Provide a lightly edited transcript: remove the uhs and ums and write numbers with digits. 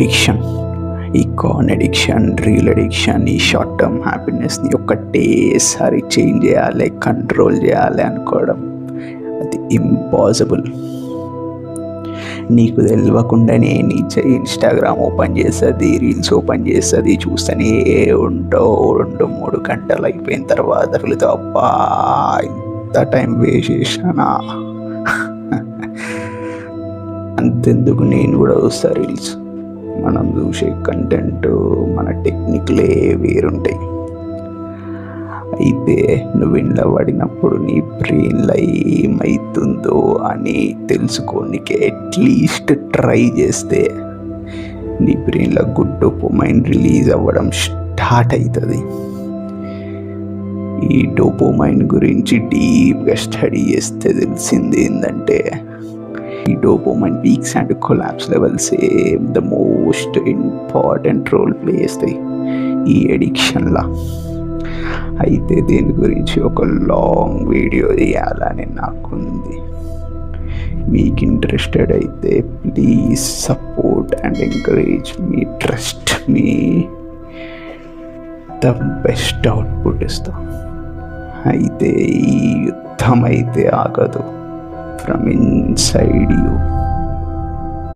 Addiction, ఈ corn addiction, reel addiction, ఈ short term హ్యాపీనెస్ని ఒక్కటేసారి change చేయాలి, కంట్రోల్ చేయాలి అనుకోవడం అది ఇంపాసిబుల్. నీకు తెలియకుండానే నీ ఇన్స్టాగ్రామ్ ఓపెన్ చేస్తుంది, రీల్స్ ఓపెన్ చేస్తుంది, చూస్తూనే ఉంటావు. 2-3 గంటలు అయిపోయిన తర్వాత వెళుతా, అబ్బా ఇంత టైం వేస్ట్ చేశానా. అంతెందుకు, నేను కూడా చూస్తా రీల్స్. మనం చూసే కంటెంట్, మన టెక్నిక్లే వేరుంటాయి. అయితే నువ్వు ఇంట్లో పడినప్పుడు నీ బ్రెయిన్లో ఏమవుతుందో అని తెలుసుకోనికి అట్లీస్ట్ ట్రై చేస్తే నీ బ్రెయిన్లో గుడ్ డోపమైన్ రిలీజ్ అవ్వడం స్టార్ట్ అవుతుంది. ఈ డోపమైన్ గురించి డీప్గా స్టడీ చేస్తే తెలిసింది ఏంటంటే, ఈ dopamine peaks and collapse levels the most important role play చేస్తాయి ఈ ఎడిక్షన్లో. అయితే దీని గురించి ఒక లాంగ్ వీడియో తీయాలని నాకుంది. మీకు ఇంట్రెస్టెడ్ అయితే please support and encourage me, trust me, the best output ఇస్తా. అయితే ఈ యుద్ధం అయితే ఆగదు, ఫ్రమ్ ఇన్సైడ్ యూ.